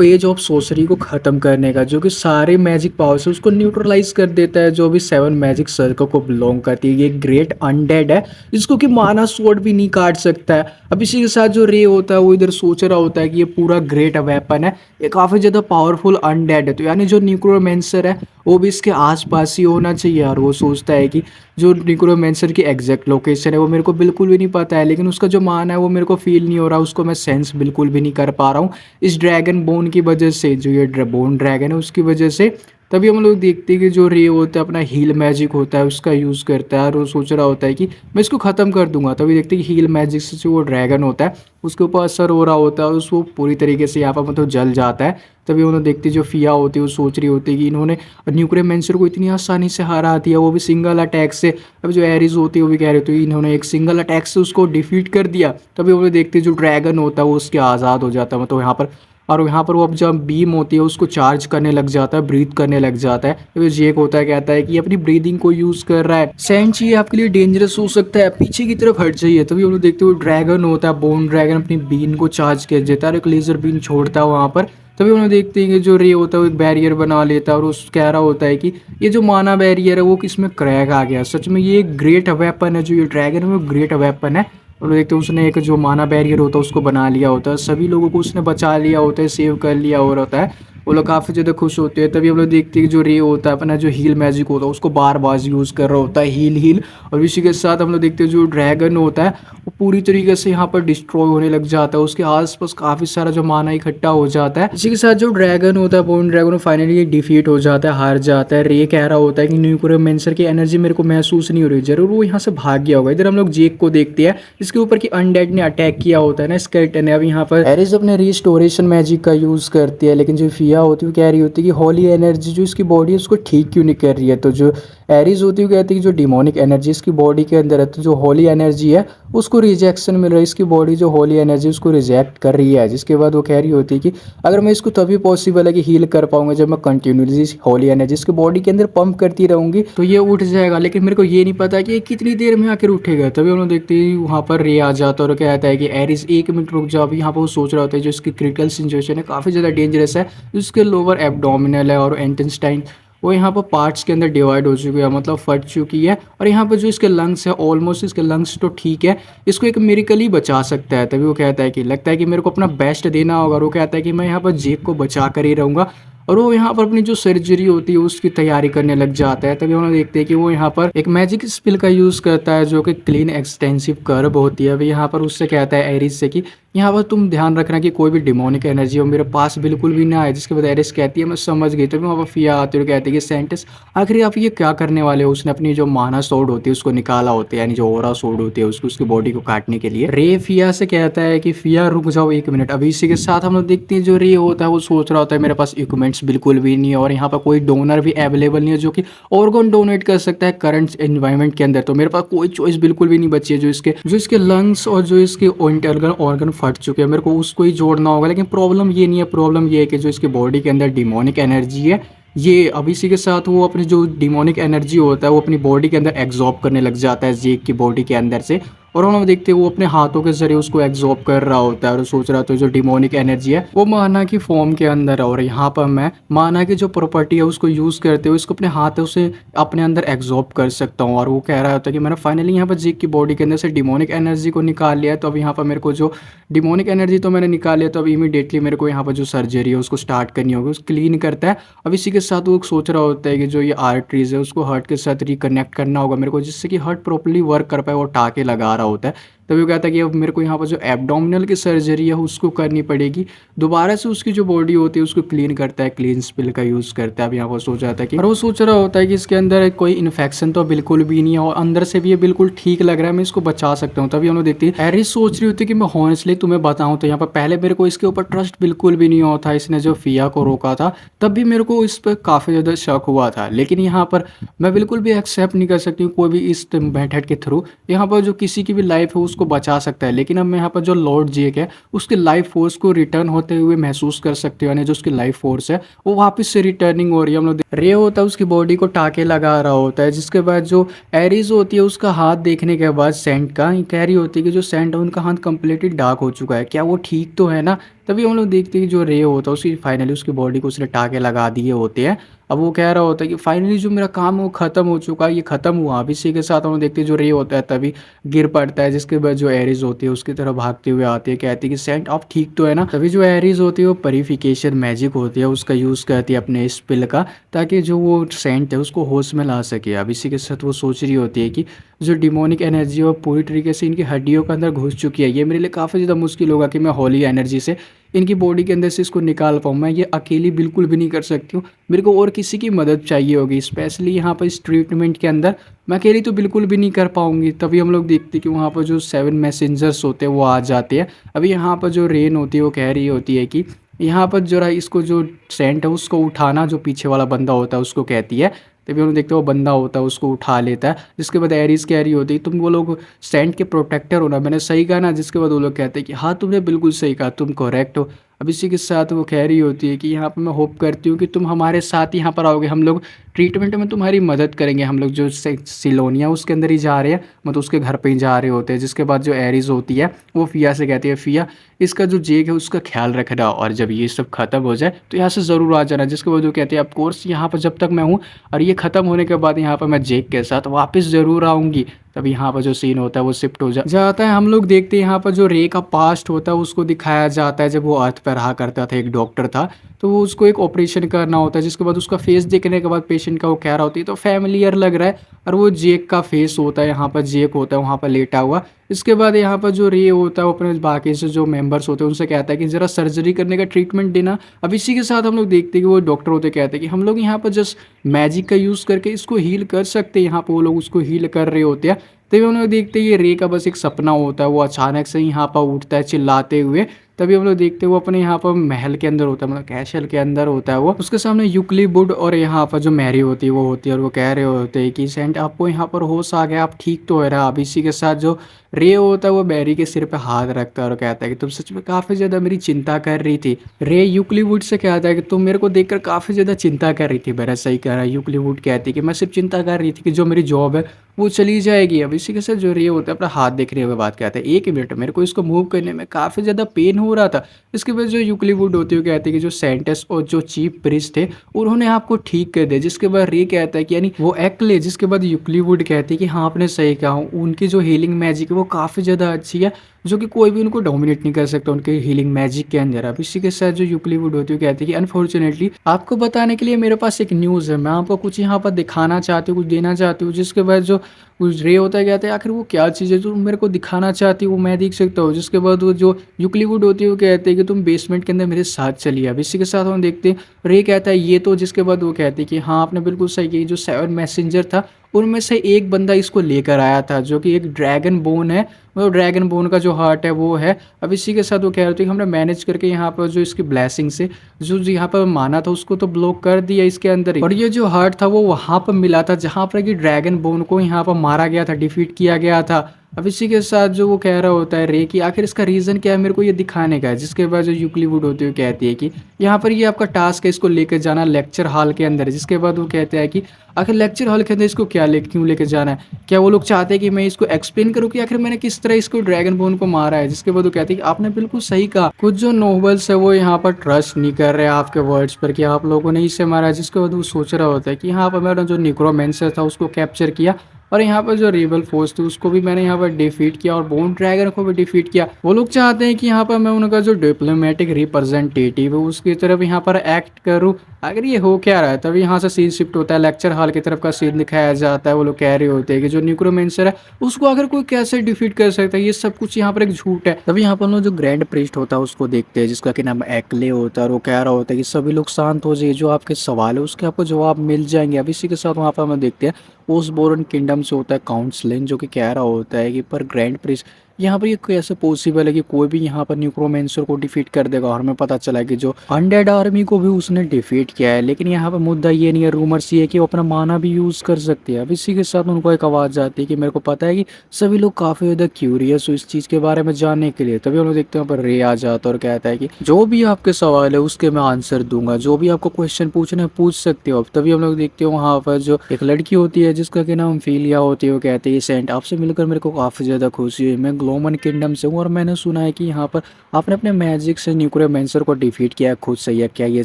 एज ऑफ सोसरी को ख़त्म करने का, जो कि सारे मैजिक पावर्स उसको न्यूट्रलाइज कर देता है जो भी 7 मैजिक सर्कल को बिलोंग करती है। ये ग्रेट अनडेड है जिसको कि माना स्वॉर्ड भी नहीं काट सकता है। अब इसी के साथ जो रे होता है वो इधर सोच रहा होता है कि ये पूरा ग्रेट वेपन है, ये काफ़ी ज़्यादा पावरफुल अनडेड है, तो यानी जो न्यूक्रोमेंसर है वो भी इसके आसपास ही होना चाहिए। और वो सोचता है कि जो निक्रोमेंसर की एग्जैक्ट लोकेशन है वो मेरे को बिल्कुल भी नहीं पता है, लेकिन उसका जो मान है वो मेरे को फील नहीं हो रहा, उसको मैं सेंस बिल्कुल भी नहीं कर पा रहा हूँ इस ड्रैगन बोन की वजह से, जो ये बोन ड्रैगन है उसकी वजह से। तभी हम लोग देखते हैं कि जो रे होता है अपना हील मैजिक होता है उसका यूज़ करता है, और वो सोच रहा होता है कि मैं इसको ख़त्म कर दूंगा। तभी देखते हैं कि हील मैजिक से जो वो ड्रैगन होता है उसके ऊपर असर हो रहा होता है और उसको पूरी तरीके से यहाँ पर मतलब जल जाता है। तभी उन्होंने देखते जो फिया होती है वो सोच रही होती है कि इन्होंने न्यूक्रोमेंसर को इतनी आसानी से हरा दिया, वो भी सिंगल अटैक से। अब जो एरिस होती है वो भी कह रही होती है इन्होंने एक सिंगल अटैक से उसको डिफीट कर दिया। तभी वो देखते जो ड्रैगन होता है वो उसके आज़ाद हो जाता है मतलब यहाँ पर, और यहाँ पर वो अब जब बीम होती है उसको चार्ज करने लग जाता है, ब्रीथ करने लग जाता है। तो जेक होता है कहता है कि अपनी ब्रीदिंग को यूज़ कर रहा है, सेंट ये आपके लिए डेंजरस हो सकता है, पीछे की तरफ हट जाइए। तभी हम लोग देखते हुए ड्रैगन होता है बोन ड्रैगन अपनी बीन को चार्ज कर देता है और एक लेजर बीन छोड़ता है वहाँ पर। तभी उन्हें देखते हैं कि जो रे होता है वो एक बैरियर बना लेता है और उस कह रहा होता है कि ये जो माना बैरियर है वो किसमें क्रैक आ गया, सच में ये एक ग्रेट वेपन है, जो ये ड्रैगन है वो ग्रेट वेपन है। और देखते हैं उसने एक जो माना बैरियर होता है उसको बना लिया होता है, सभी लोगों को उसने बचा लिया होता है, सेव कर लिया और होता है, वो लोग काफ़ी ज़्यादा खुश होते हैं। तभी हम लोग देखते हैं कि जो रे होता है अपना जो हील मैजिक होता है उसको बार बार यूज़ कर रहा होता है, हील हील। और इसी के साथ हम लोग देखते हैं जो ड्रैगन होता है वो पूरी तरीके से यहाँ पर डिस्ट्रॉय होने लग जाता है, उसके आसपास काफ़ी सारा जो माना इकट्ठा हो जाता है। इसी के साथ जो ड्रैगन होता है बोन ड्रैगन फाइनली डिफीट हो जाता है, हार जाता है। रे कह रहा होता है कि न्यूक्रोमेंसर की एनर्जी मेरे को महसूस नहीं हो रही, जरूर वो यहाँ से भाग गया होगा। इधर हम लोग जेक को देखते हैं जिसके ऊपर की अनडेड ने अटैक किया होता है ना, स्केलेटन है। अब यहाँ पर एरिस अपने रिस्टोरेशन मैजिक का यूज़ करती है, लेकिन जो फिया होती है वो कह रही होती है कि हॉली एनर्जी जो इसकी बॉडी है उसको ठीक क्यों नहीं कर रही है। तो जो एरिस होती है वो कहती है कि जो डिमोनिक एनर्जी इसकी बॉडी के अंदर है, तो जो हॉली एनर्जी है उसको रिजेक्शन मिल रहा है, इसकी बॉडी जो हॉली एनर्जी उसको रिजेक्ट कर रही है। जिसके बाद वो कह रही होती है कि अगर मैं इसको तभी पॉसिबल है कि हील कर पाऊंगा जब मैं कंटिन्यूसली हॉली एनर्जी इसकी बॉडी के अंदर पंप करती रहूंगी तो ये उठ जाएगा, लेकिन मेरे को ये नहीं पता कि ये कितनी देर में आकर उठेगा। तभी हम लोग देखते हैं वहाँ पर रे आ जाता है और कहता है कि एरिस 1 मिनट रुक जाओ। अभी यहाँ पर वो सोच रहा होता है जो इसकी क्रिटिकल सिचुएशन है काफ़ी ज़्यादा डेंजरस है, उसके लोअर एब्डोमिनल है और इंटेस्टाइन वो यहाँ पर पार्ट्स के अंदर डिवाइड हो चुकी है, मतलब फट चुकी है। और यहाँ पर जो इसके लंग्स है ऑलमोस्ट इसके लंग्स तो ठीक है, इसको एक मिरेकल ही बचा सकता है। तभी वो कहता है कि लगता है कि मेरे को अपना बेस्ट देना होगा, और वो कहता है कि मैं यहाँ पर जेक को बचा कर ही रहूँगा। और वो यहाँ पर अपनी जो सर्जरी होती है उसकी तैयारी करने लग जाता है। तभी हम लोग देखते हैं कि वो यहाँ पर एक मैजिक स्पिल का यूज़ करता है जो कि क्लीन एक्सटेंसिव कर्व होती है। अभी यहाँ पर उससे कहता है एरिस से कि यहाँ पर तुम ध्यान रखना कि कोई भी डिमोनिक एनर्जी हो मेरे पास बिल्कुल भी ना आए। जिसके बाद एरिस कहती है मैं समझ गई। तभी वहाँ पर फिया आती है और कहती है कि सेंटिस आखिर आप ये क्या करने वाले हो। उसने अपनी जो माना सोड होती है उसको निकाला होता है, यानी जो ओरा सोड होती है उसको उसकी बॉडी को काटने के लिए। रे फिया से कहता है कि फिया रुक जाओ 1 मिनट। अभी इसी के साथ हम लोग देखते हैं जो रे होता है वो सोच रहा होता है मेरे पास इक्विपमेंट्स बिल्कुल भी नहीं है और यहाँ पर कोई डोनर भी अवेलेबल नहीं है जो कि ऑर्गन डोनेट कर सकता है करंट एनवायरनमेंट के अंदर। तो मेरे पास कोई चॉइस बिल्कुल भी नहीं बची है। जो इसके लंग्स और जो इसके इंटरनल ऑर्गन फट चुके हैं, मेरे को उसको ही जोड़ना होगा। लेकिन प्रॉब्लम ये नहीं है, प्रॉब्लम ये है कि जो इसकी बॉडी के अंदर डिमोनिक एनर्जी है, ये अब इसी के साथ वो अपनी जो डिमोनिक एनर्जी होता है वो अपनी बॉडी के अंदर एब्जॉर्ब करने लग जाता है जेक की बॉडी के अंदर से। और हम देखते हैं वो अपने हाथों के जरिए उसको एब्जॉर्ब कर रहा होता है और सोच रहा होता है जो डिमोनिक एनर्जी है वो माना की फॉर्म के अंदर है। और यहाँ पर मैं माना की जो प्रॉपर्टी है उसको यूज़ करते हुए इसको अपने हाथों से अपने अंदर एब्जॉर्ब कर सकता हूँ। और वो कह रहा होता है कि मैंने फाइनली यहाँ पर जेक की बॉडी के अंदर से डिमोनिक एनर्जी को निकाल लिया है। तो अब यहाँ पर मेरे को जो डिमोनिक एनर्जी तो मैंने निकाल लिया, तो अब इमीडिएटली मेरे को यहाँ पर जो सर्जरी है उसको स्टार्ट करनी होगी। उसको क्लीन करता है। अब इसी के साथ वो सोच रहा होता है कि जो ये आर्टरीज है उसको हार्ट के साथ रिकनेक्ट करना होगा मेरे को, जिससे कि हार्ट प्रॉपर्ली वर्क कर पाए। वो टाके लगा रहा होता है। तभी वो कहता है कि अब मेरे को यहाँ पर जो एब्डोमिनल की सर्जरी है उसको करनी पड़ेगी। दोबारा से उसकी जो बॉडी होती है उसको क्लीन करता है, क्लीन स्पिल का यूज़ करता है। अब यहाँ पर सोच रहा था कि और वो सोच रहा होता है कि इसके अंदर कोई इन्फेक्शन तो बिल्कुल भी नहीं है और अंदर से भी ये बिल्कुल ठीक लग रहा है, मैं इसको बचा सकता हूँ। तभी हम लोग देखते हैं एरिस सोच रही होती है कि मैं हॉनेस्टली तुम्हें बताऊँ तो यहाँ पर पहले मेरे को इसके ऊपर ट्रस्ट बिल्कुल भी नहीं होता। इसने जो फिया को रोका था तब भी मेरे को इस पर काफ़ी ज़्यादा शक हुआ था, लेकिन यहाँ पर मैं बिल्कुल भी एक्सेप्ट नहीं कर सकती हूँ कोई भी इस मेथड के थ्रू यहाँ पर जो किसी की भी लाइफ है उसको बचा सकता है। लेकिन अब मैं यहाँ पर जो लॉर्ड जेक है उसके लाइफ फोर्स को रिटर्न होते हुए महसूस कर सकते हो, यानी जो उसकी लाइफ फोर्स है वो वापस से रिटर्निंग हो रही है। हम लोग रे होता है उसकी बॉडी को टाके लगा रहा होता है। जिसके बाद जो एरीज होती है उसका हाथ देखने के बाद सेंट का कह रही होती है कि जो सेंट है उनका हाथ कंप्लीटली डार्क हो चुका है, क्या वो ठीक तो है ना। तभी हम लोग देखते हैं कि जो रे होता है उसकी फाइनली उसकी बॉडी को उसने टाके लगा दिए होते हैं। अब वो कह रहा होता है कि फाइनली जो मेरा काम है वो खत्म हो चुका है, ये खत्म हुआ। अब इसी के साथ हम लोग देखते हैं जो रे होता है तभी गिर पड़ता है। जिसके बाद जो एरीज होती है उसकी तरफ भागते हुए आती है, कहती है कि सेंट आप ठीक तो है ना। तभी जो एरीज होती है वो प्यूरिफिकेशन मैजिक होती है उसका यूज़ करती है अपने स्पिल का, ताकि जो वो सेंट है उसको होश में ला सके। अब इसी के साथ वो सोच रही होती है कि जो डिमोनिक एनर्जी है वो पूरी तरीके से इनकी हड्डियों के अंदर घुस चुकी है। ये मेरे लिए काफ़ी ज़्यादा मुश्किल होगा कि मैं होली एनर्जी से इनकी बॉडी के अंदर से इसको निकाल पाऊँ। मैं ये अकेली बिल्कुल भी नहीं कर सकती हूँ, मेरे को और किसी की मदद चाहिए होगी, स्पेशली यहाँ पर इस ट्रीटमेंट के अंदर मैं अकेली तो बिल्कुल भी नहीं कर पाऊंगी। तभी हम लोग देखते हैं कि वहाँ पर जो 7 मैसेंजर्स होते हैं वो आ जाते हैं। अभी यहाँ पर जो रेन होती है वो कह रही होती है कि यहाँ पर जरा इसको जो सेंट है उसको उठाना, जो पीछे वाला बंदा होता है उसको कहती है। तभी हम लोग देखते हैं वो बंदा होता है उसको उठा लेता है। जिसके बाद एरीज कह रही होती है तुम वो लोग सेंट के प्रोटेक्टर हो ना, मैंने सही कहा ना। जिसके बाद वो लोग कहते हैं कि हाँ तुमने बिल्कुल सही कहा, तुम करेक्ट हो। अब इसी के साथ वो कह रही होती है कि यहाँ पर मैं होप करती हूँ कि तुम हमारे साथ यहाँ पर आओगे, हम लोग ट्रीटमेंट में तुम्हारी मदद करेंगे। हम लोग जो सिलोनिया उसके अंदर ही जा रहे हैं, मतलब उसके घर पे ही जा रहे होते हैं। जिसके बाद जो एरीज होती है वो फिया से कहती है फिया इसका जो जेक है उसका ख्याल रखना और जब ये सब खत्म हो जाए तो यहाँ से ज़रूर आ जाना। जिसके बाद वो कहते हैं ऑफ कोर्स यहाँ पर जब तक मैं हूँ और ये ख़त्म होने के बाद यहाँ पर मैं जेक के साथ वापस ज़रूर आऊँगी। तब यहाँ पर जो सीन होता है वो शिफ्ट हो जाता है। हम लोग देखते हैं यहाँ पर जो रे का पास्ट होता है उसको दिखाया जाता है। जब वो अर्थ पर रहा करता था, एक डॉक्टर था, तो वो उसको एक ऑपरेशन करना होता है। जिसके बाद उसका फेस देखने के बाद पेशेंट का वो कह रहा होती है तो फैमिलियर लग रहा है, और वो जेक का फेस होता है। यहाँ पर जेक होता है वहाँ पर लेटा हुआ। इसके बाद यहाँ पर जो रे होता है वो अपने बाकी से जो मेंबर्स होते हैं उनसे कहता है कि ज़रा सर्जरी करने का ट्रीटमेंट देना। अब इसी के साथ हम लोग देखते हैं कि वो डॉक्टर होते कहते हैं कि हम लोग यहाँ पर जस्ट मैजिक का यूज़ करके इसको हील कर सकते हैं। यहाँ पर वो लोग उसको हील कर रहे होते हैं। तभी हम लोग देखते हैं ये रे का बस एक सपना होता है, वो अचानक से यहाँ पर उठता है चिल्लाते हुए। तभी हम लोग देखते हैं वो अपने यहाँ पर महल के अंदर होता है, मतलब कैशल के अंदर होता है। वो उसके सामने यूक्ली वुड और यहाँ पर जो मैरी होती है वो होती है, और वो कह रहे होते हैं कि सेंट आपको यहाँ पर होश आ गया, आप ठीक तो है रहा। अब इसी के साथ जो रे होता है वो मैरी के सिर पे हाथ रखता है और कहता है कि तुम सच में काफ़ी ज़्यादा मेरी चिंता कर रही थी। रे यूक्ली वुड से कहता है कि तुम मेरे को देखकर काफ़ी ज़्यादा चिंता कर रही थी। मेरा सही कह रहा है। यूक्ली वुड कहती है कि मैं सिर्फ चिंता कर रही थी कि जो मेरी जॉब है वो चली जाएगी। अब इसी के साथ जो रे होता है अपना हाथ देखने हुए बात कहता है, एक मिनट मेरे को इसको मूव करने में काफ़ी ज़्यादा पेन हो रहा था। इसके बाद जो यूक्ली वुड होती है वो कहती है कि जो सेंटस और जो चीफ प्रिस्ट थे उन्होंने आपको ठीक कर दिया। जिसके बाद रे कहता है कि यानी वो एक्ले। जिसके बाद यूक्ली वुड कहती है कि हाँ आपने सही कहा, उनकी जो हीलिंग मैजिक है वो काफ़ी ज़्यादा अच्छी है। जो कि कोई भी उनको डोमिनेट नहीं कर सकता उनके हीलिंग मैजिक के अंदर। अब इसी के साथ जो यूक्लिड वुड होती है, वो कहती है कि अनफॉर्चुनेटली आपको बताने के लिए मेरे पास एक न्यूज़ है, मैं आपको कुछ यहाँ पर दिखाना चाहती हूँ, कुछ देना चाहती हूँ, जिसके बाद जो कुछ रे होता है, कहते हैं आखिर वो क्या चीज़ है जो तुम मेरे को दिखाना चाहती हो, वो मैं देख सकता हूँ। जिसके बाद वो जो यूक्लिड वुड होती है, वो कहते हैं कि तुम बेसमेंट के अंदर मेरे साथ चलिए। अब इसी के साथ हम देखते हैं रे कहता है ये तो, जिसके बाद वो कहते हैं कि हाँ आपने बिल्कुल सही किया, जो 7 मैसेंजर था उनमें से एक बंदा इसको लेकर आया था, जो कि एक ड्रैगन बोन है, मतलब ड्रैगन बोन का जो हार्ट है वो है। अब इसी के साथ वो कह रहे थे कि हमने मैनेज करके यहाँ पर जो इसकी ब्लेसिंग से जो यहाँ पर माना था उसको तो ब्लॉक कर दिया इसके अंदर ही, और ये जो हार्ट था वो वहाँ पर मिला था जहाँ पर कि ड्रैगन बोन को यहाँ पर मारा गया था, डिफीट किया गया था। अब इसी के साथ जो वो कह रहा होता है रे कि आखिर इसका रीज़न क्या है, मेरे को ये दिखाने का है। जिसके बाद जो यूक्लिड वुड होती है वो कहती है कि यहाँ पर ये आपका टास्क है, इसको लेकर जाना लेक्चर हॉल के अंदर। जिसके बाद वो कहते हैं कि आखिर लेक्चर हॉल के अंदर इसको क्यों लेकर जाना है, क्या वो लोग चाहते हैं कि मैं इसको एक्सप्लेन करूँ कि आखिर मैंने किस तरह इसको ड्रैगन बोन को मारा है। जिसके बाद वो कहते हैं कि आपने बिल्कुल सही कहा, कुछ जो नोबल्स है वो यहाँ पर ट्रस्ट नहीं कर रहे आपके वर्ड्स पर कि आप लोगों ने इसे मारा है। जिसके बाद वो सोच रहा होता है कि यहाँ पर मैंने जो निक्रोमेंसर था उसको कैप्चर किया, और यहाँ पर जो रिबल फोर्स थी उसको भी मैंने यहाँ पर डिफीट किया, और बोन ड्रैगन को भी डिफीट किया। वो लोग चाहते हैं कि यहाँ पर मैं उनका जो डिप्लोमेटिक रिप्रेजेंटेटिव है उसकी तरफ यहाँ पर एक्ट करूँ। अगर ये हो क्या रहा है, तभी यहाँ से सीन शिफ्ट होता है, लेक्चर हॉल की तरफ का सीन दिखाया जाता है। वो लोग कह रहे होते हैं कि जो न्यूक्रोमेंसर है उसको अगर कोई कैसे डिफीट कर सकता है, ये सब कुछ यहाँ पर एक झूठ है। तभी यहाँ पर हम लोग जो ग्रैंड प्रीस्ट होता है उसको देखते हैं, जिसका कि नाम एक्ले होता है, और वो कह रहा होता है कि सभी लोग शांत हो जाइए, जो आपके सवाल है उसके आपको जवाब मिल जाएंगे। अब इसी के साथ वहाँ पर हम देखते हैं ओसबोर्न किंगडम से होता है काउंसलिन, जो कि कह रहा होता है कि पर ग्रैंड प्रिंस यहाँ पर ये कैसे पॉसिबल है कि कोई भी यहाँ पर न्यूक्रोमेंसर को डिफीट कर देगा। और हमें पता चला कि जो अनडेड आर्मी को भी उसने डिफीट किया है, लेकिन यहाँ पर मुद्दा ये नहीं है, रूमर्स ये है कि वो अपना माना भी यूज़ कर सकते हैं। अब इसी के साथ उनको एक आवाज़ आती है कि मेरे को पता है कि सभी लोग काफ़ी ज़्यादा क्यूरियस हो इस चीज़ के बारे में जानने के लिए। तभी हम लोग देखते हैं पर रे आ जाता है और कहता है कि जो भी आपके सवाल है उसके मैं आंसर दूंगा, जो भी आपको क्वेश्चन पूछना है पूछ सकते हो। अब तभी हम लोग देखते हो वहाँ पर जो एक लड़की होती है जिसका कि नाम फीलिया होती है, वो कहती है सेंट आपसे मिलकर मेरे को काफ़ी ज़्यादा खुशी हुई, मैं ग्लोमन किंगडम से हूँ और मैंने सुना है कि यहाँ पर आपने अपने मैजिक से न्यूक्रोमेंसर को डिफीट किया है, खुद सही है, क्या ये